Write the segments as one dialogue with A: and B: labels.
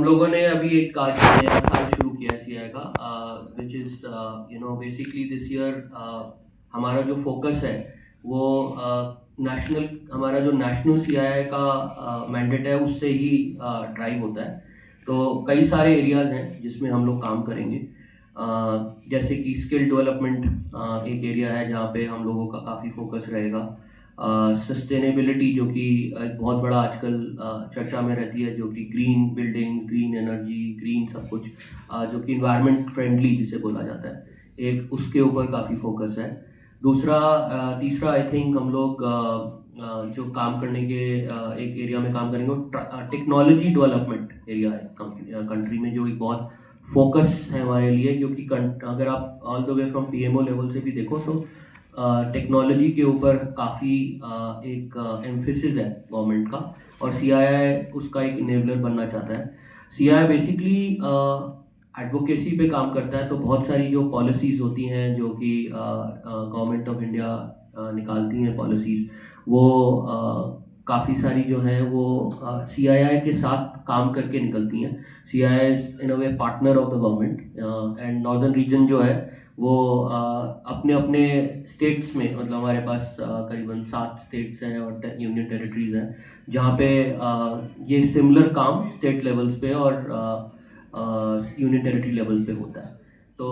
A: लोगों ने अभी एक आज नया साल शुरू किया सीआई का, which is basically this year हमारा जो फोकस है वो नेशनल, हमारा जो नेशनल सीआई का मैंडेट है उससे ही ड्राइव होता है। तो कई सारे एरियाज़ हैं जिसमें हम लोग काम करेंगे, जैसे कि स्किल डेवलपमेंट एक एरिया है जहाँ पे हम लोगों का काफ़ी फोकस रहेगा। सस्टेनेबिलिटी जो कि एक बहुत बड़ा आजकल चर्चा में रहती है, जो कि green buildings, green energy, green सब कुछ, जो कि इन्वायरमेंट फ्रेंडली जिसे बोला जाता है, एक उसके ऊपर काफ़ी फोकस है। दूसरा तीसरा आई थिंक हम लोग जो काम करने के एक एरिया में काम करेंगे वो टेक्नोलॉजी डेवलपमेंट एरिया है कंट्री में, जो एक बहुत फोकस है हमारे लिए, क्योंकि अगर आप all the way from PMO level से भी देखो तो टेक्नोलॉजी के ऊपर काफ़ी एक एम्फेसिस है गवर्नमेंट का, और सीआईआई उसका एक इनेबलर बनना चाहता है। सीआईआई बेसिकली एडवोकेसी पे काम करता है, तो बहुत सारी जो पॉलिसीज़ होती हैं जो कि गवर्नमेंट ऑफ इंडिया निकालती हैं पॉलिसीज़, वो काफ़ी सारी जो हैं वो सीआईआई के साथ काम करके निकलती हैं। CII is in a way partner of the government, and northern region जो है वो अपने अपने स्टेट्स में, मतलब हमारे पास करीबन 7 स्टेट्स हैं और यूनियन टेरिटरीज़ हैं जहाँ पे ये सिमिलर काम स्टेट लेवल्स पे और यूनियन टेरिटरी लेवल पे होता है। तो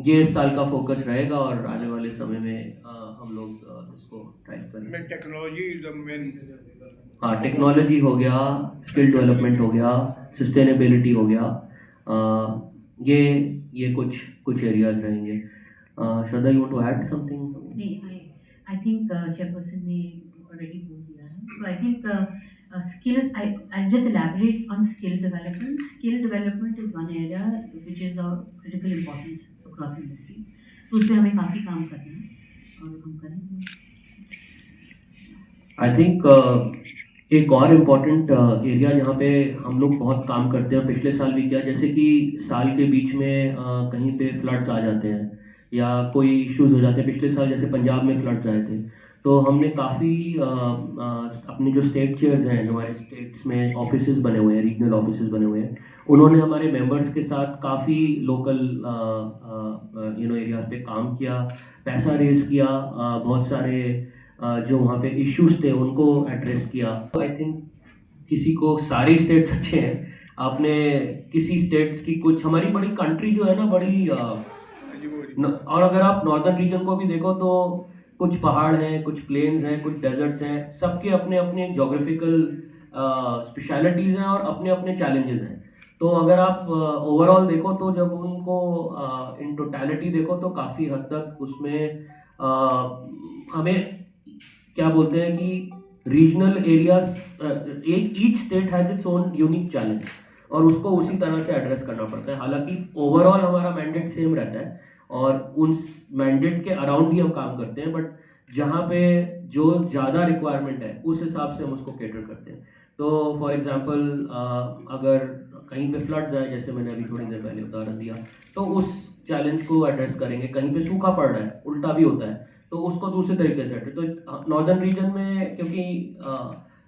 A: ये इस साल का फोकस रहेगा और आने वाले समय में हम लोग इसको ड्राइव करेंगे।
B: Technology is the main.
A: हाँ, टेक्नोलॉजी हो गया, स्किल डेवलपमेंट हो गया, सस्टेनेबिलिटी हो गया, ये कुछ कुछ एरियाज रहेंगे। Shraddha, you want to add something?
C: नहीं, आई थिंक चेयरपर्सन ने ऑलरेडी बोल दिया है। तो I think skill, I just elaborate on skill development. Skill development is one area which is of critical importance across industry, तो उस पर हमें काफ़ी काम करना है और हम करेंगे।
A: आई थिंक एक और इम्पॉर्टेंट एरिया जहाँ पे हम लोग बहुत काम करते हैं, पिछले साल भी किया, जैसे कि साल के बीच में कहीं पे फ्लड्स आ जाते हैं या कोई इश्यूज हो जाते हैं। पिछले साल जैसे पंजाब में फ्लड्स आए थे, तो हमने काफ़ी अपने जो स्टेट चेयर्स हैं, जो हमारे स्टेट्स में ऑफिसेज बने हुए हैं, रीजनल ऑफिसेज बने हुए हैं, उन्होंने हमारे मेंबर्स के साथ काफ़ी लोकल एरिया पे काम किया, पैसा रेज किया, बहुत सारे जो वहाँ पे इश्यूज थे उनको एड्रेस किया। आई थिंक किसी को सारे स्टेट्स अच्छे हैं, आपने किसी स्टेट्स की कुछ, हमारी बड़ी कंट्री जो है ना बड़ी और अगर आप नॉर्दर्न रीजन को भी देखो तो कुछ पहाड़ हैं, कुछ प्लेन्स हैं, कुछ डेजर्ट्स हैं, सबके अपने अपने जोग्राफिकल स्पेशलिटीज़ हैं और अपने अपने चैलेंजेस हैं। तो अगर आप ओवरऑल देखो तो जब उनको इन टोटलिटी देखो तो काफ़ी हद तक उसमें हमें क्या बोलते हैं कि regional areas, each state has its own unique challenge और उसको उसी तरह से एड्रेस करना पड़ता है। हालांकि ओवरऑल हमारा मैंडेट सेम रहता है और उन मैंडेट के अराउंड ही हम काम करते हैं, बट जहाँ पे जो ज़्यादा रिक्वायरमेंट है उस हिसाब से हम उसको कैटर करते हैं। तो फॉर एग्जांपल अगर कहीं पे फ्लड्स आए, जैसे मैंने अभी थोड़ी देर पहले उदाहरण दिया, तो उस चैलेंज को एड्रेस करेंगे। कहीं पे सूखा पड़ रहा है, उल्टा भी होता है, तो उसको दूसरे तरीके से। तो नॉर्दर्न रीजन में क्योंकि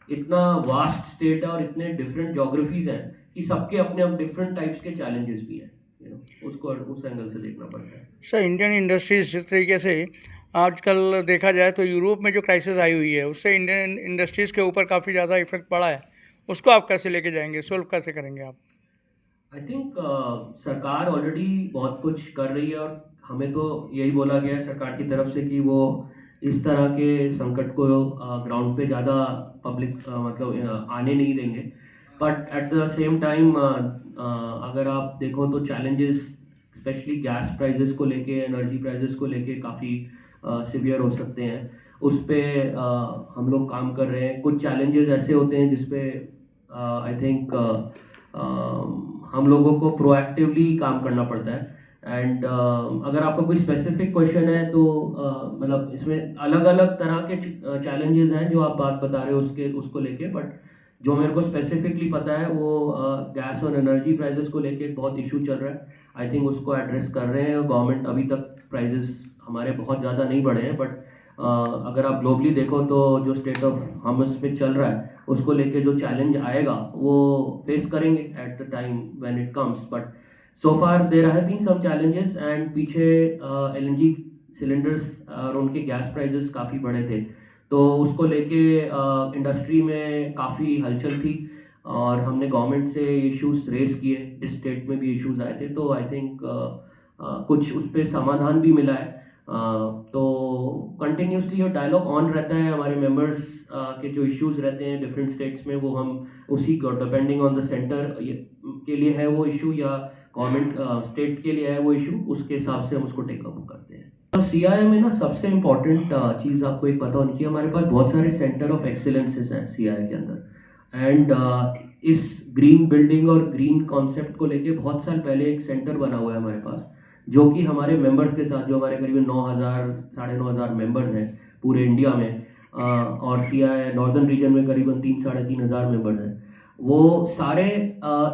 A: इतना वास्ट स्टेट है और इतने डिफरेंट जोग्राफीज हैं कि सबके अपने अपने डिफरेंट टाइप्स के चैलेंजेस भी हैं, उसको उस एंगल से देखना पड़ता है।
B: सर, इंडियन इंडस्ट्रीज जिस तरीके से आजकल देखा जाए तो यूरोप में जो क्राइसिस आई हुई है उससे इंडियन इंडस्ट्रीज़ के ऊपर काफ़ी ज़्यादा इफेक्ट पड़ा है, उसको आप कैसे लेके जाएंगे, सोल्व कैसे करेंगे आप?
A: आई थिंक सरकार ऑलरेडी बहुत कुछ कर रही है और हमें तो यही बोला गया है सरकार की तरफ से कि वो इस तरह के संकट को ग्राउंड पे ज़्यादा पब्लिक मतलब आने नहीं देंगे। But at the same time अगर आप देखो तो चैलेंजेस स्पेशली गैस प्राइजेस को लेके, एनर्जी प्राइजेस को लेके काफ़ी सिवियर हो सकते हैं। उस पे हम लोग काम कर रहे हैं। कुछ चैलेंजेस ऐसे होते हैं जिसपे आई थिंक हम लोगों को प्रोएक्टिवली काम करना पड़ता है। एंड अगर आपका कोई स्पेसिफिक क्वेश्चन है तो मतलब इसमें अलग अलग तरह के चैलेंजेस हैं जो आप बात बता रहे हो उसको लेके, बट जो मेरे को स्पेसिफिकली पता है वो गैस और एनर्जी प्राइजेस को लेके बहुत इशू चल रहा है। आई थिंक उसको एड्रेस कर रहे हैं गवर्नमेंट। अभी तक प्राइजेस हमारे बहुत ज़्यादा नहीं बढ़े हैं, बट अगर आप ग्लोबली देखो तो जो स्टेट ऑफ हम्स पे चल रहा है उसको लेके जो चैलेंज आएगा वो फेस करेंगे at the time when it comes, but so far there have been some challenges and पीछे एलएनजी सिलेंडर्स और उनके गैस प्राइसेस काफ़ी बढ़े थे, तो उसको लेके इंडस्ट्री में काफ़ी हलचल थी और हमने गवर्नमेंट से इश्यूज रेस किए, इस स्टेट में भी इश्यूज आए थे, तो आई थिंक कुछ उस पर समाधान भी मिला है। तो कंटिन्यूसली ये डायलॉग ऑन रहता है, हमारे मेंबर्स के जो इश्यूज रहते हैं डिफरेंट स्टेट्स में वो हम उसी डिपेंडिंग ऑन द सेंटर के लिए है वो इशू या गवर्नमेंट स्टेट के लिए है वो इशू, उसके हिसाब से हम उसको टेकअप करते हैं। तो सीआईआई में ना सबसे इम्पॉर्टेंट चीज़ आपको एक पता होनी चाहिए, हमारे पास बहुत सारे सेंटर ऑफ एक्सीलेंसेस हैं सीआईआई के अंदर, एंड इस ग्रीन बिल्डिंग और ग्रीन कॉन्सेप्ट को लेके बहुत साल पहले एक सेंटर बना हुआ है हमारे पास, जो कि हमारे मेंबर्स के साथ, जो हमारे करीबन 9,000 9,500 मेंबर्स हैं पूरे इंडिया में, और सीआईआई नॉर्दर्न रीजन में करीबन 3,500 मेंबर्स हैं, वो सारे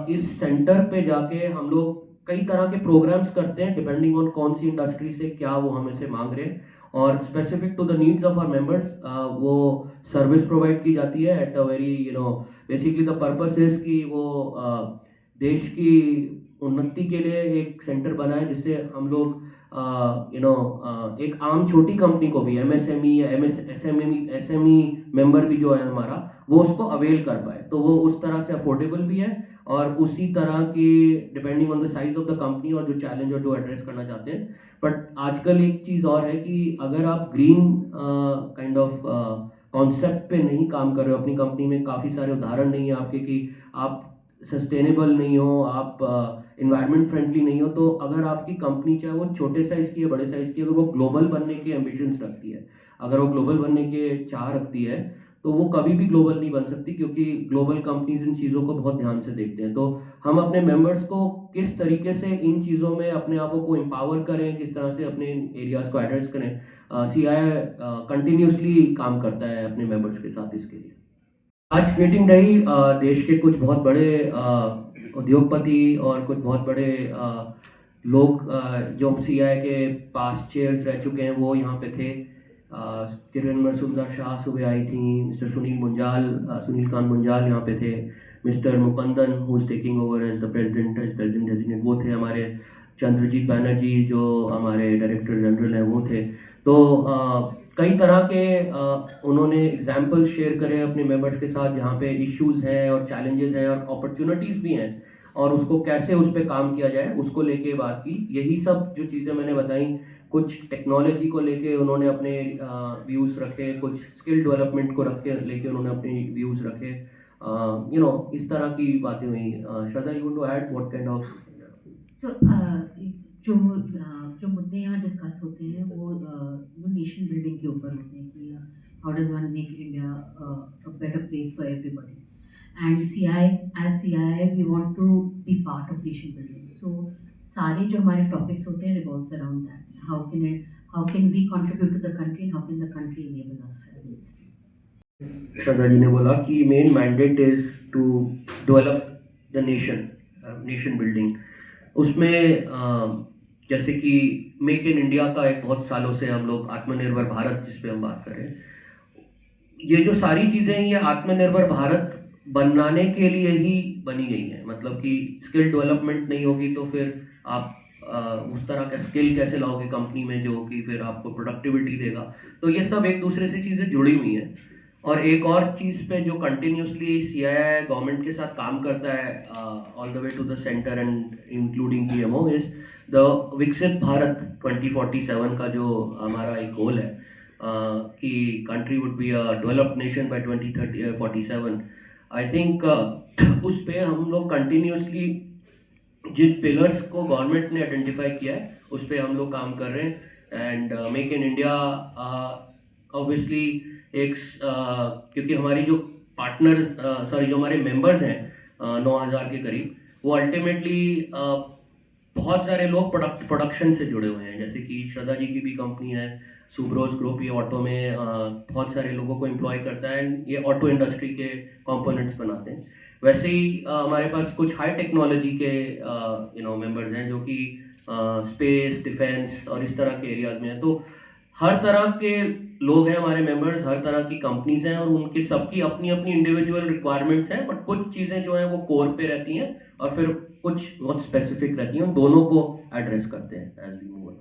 A: इस सेंटर पे जाके हम लोग कई तरह के प्रोग्राम्स करते हैं डिपेंडिंग ऑन कौन सी इंडस्ट्री से क्या वो हमें से मांग रहे हैं, और specific to the needs of our members वो सर्विस प्रोवाइड की जाती है at a very basically the purpose is कि वो देश की उन्नति के लिए एक सेंटर बना है जिससे हम लोग एक आम छोटी कंपनी को भी एमएसएमई या एसएमई मेंबर भी जो है हमारा वो उसको अवेल कर पाए, तो वो उस तरह से अफोर्डेबल भी है और उसी तरह की depending on the size of the company और जो चैलेंज और जो एड्रेस करना चाहते हैं। बट आजकल एक चीज़ और है कि अगर आप ग्रीन काइंड ऑफ कॉन्सेप्ट पे नहीं काम कर रहे हो, अपनी कंपनी में काफ़ी सारे उदाहरण नहीं है आपके कि आप सस्टेनेबल नहीं हो, आप इन्वायरमेंट फ्रेंडली नहीं हो, तो अगर आपकी कंपनी चाहे वो छोटे साइज़ की है बड़े साइज़ की, अगर वो ग्लोबल बनने के एम्बिशंस रखती है, अगर वो ग्लोबल बनने के चाह रखती है, तो वो कभी भी ग्लोबल नहीं बन सकती, क्योंकि ग्लोबल कंपनीज इन चीज़ों को बहुत ध्यान से देखते हैं। तो हम अपने मेंबर्स को किस तरीके से इन चीज़ों में अपने आप को एम्पावर करें, किस तरह से अपने एरियाज़ को एड्रेस करें, सीआईआई कंटिन्यूसली काम करता है अपने मेंबर्स के साथ इसके लिए। आज मीटिंग रही देश के कुछ बहुत बड़े उद्योगपति और कुछ बहुत बड़े लोग जो सीआईआई के पास चेयर्स रह चुके हैं वो यहाँ पे थे। किरण सुंदर शाह सुबह आई थी, मिस्टर सुनील कांत मुंजाल यहाँ पे थे, mister Mukandan who is taking over as the president designate वो थे, हमारे चंद्रजीत बैनर्जी जो हमारे डायरेक्टर जनरल हैं वो थे। तो कई तरह के उन्होंने एग्जाम्पल शेयर करे अपने मेंबर्स के साथ जहाँ पे इश्यूज हैं और चैलेंजेस हैं और अपॉर्चुनिटीज़ भी हैं, और उसको कैसे उस पर काम किया जाए उसको लेके बात की। यही सब जो चीज़ें मैंने बताई, कुछ टेक्नोलॉजी को लेके उन्होंने अपने व्यूज़ रखे, कुछ स्किल डेवलपमेंट को लेके उन्होंने अपने व्यूज़ रखे, इस तरह की बातें हुई। Shraddha, you want to add what kind of?
C: So जो मुद्दे यहाँ डिस्कस होते हैं वो नेशन बिल्डिंग के ऊपर होते हैं कि how does one make India a better place for everybody, and CII we want to be part of nation building. So सारे जो हमारे टॉपिक्स होते हैं revolves around that, how can we contribute to the country and how can the country enable us as an industry.
A: Shraddha ji ने बोला कि main mandate is to develop the nation building. उसमें जैसे कि मेक इन इंडिया का एक बहुत सालों से हम लोग आत्मनिर्भर भारत जिस पे हम बात कर रहे हैं, ये जो सारी चीज़ें हैं ये आत्मनिर्भर भारत बनाने के लिए ही बनी गई हैं। मतलब कि स्किल डेवलपमेंट नहीं होगी तो फिर आप उस तरह का स्किल कैसे लाओगे कंपनी में जो कि फिर आपको प्रोडक्टिविटी देगा। तो ये सब एक दूसरे से चीज़ें जुड़ी हुई हैं। और एक और चीज़ पे जो कंटिन्यूसली सीआईआई गवर्नमेंट के साथ काम करता है all the way to the centre and including PMO is the Viksit Bharat 2047 का जो हमारा एक गोल है कि country would be a developed nation by 2047। I think उस पे हम लोग कंटिन्यूसली जिन पिलर्स को गवर्नमेंट ने आइडेंटिफाई किया है उस पे हम लोग काम कर रहे हैं। And make in India obviously एक क्योंकि हमारी जो पार्टनर जो हमारे मेंबर्स हैं 9,000 के करीब, वो अल्टीमेटली बहुत सारे लोग प्रोडक्शन से जुड़े हुए हैं। जैसे कि श्रद्धा जी की भी कंपनी है सुब्रोस ग्रुप, ये ऑटो में बहुत सारे लोगों को एम्प्लॉय करता है एंड ये ऑटो इंडस्ट्री के कंपोनेंट्स बनाते हैं। वैसे ही हमारे पास कुछ हाई टेक्नोलॉजी के मेंबर्स हैं जो कि स्पेस डिफेंस और इस तरह के एरियाज में हैं। तो हर तरह के लोग हैं हमारे मेंबर्स, हर तरह की कंपनीज हैं और उनकी सबकी अपनी अपनी इंडिविजुअल रिक्वायरमेंट्स हैं, बट कुछ चीज़ें जो हैं वो कोर पे रहती हैं और फिर कुछ बहुत स्पेसिफिक रहती हैं, दोनों को एड्रेस करते हैं एज वी मूव ऑन।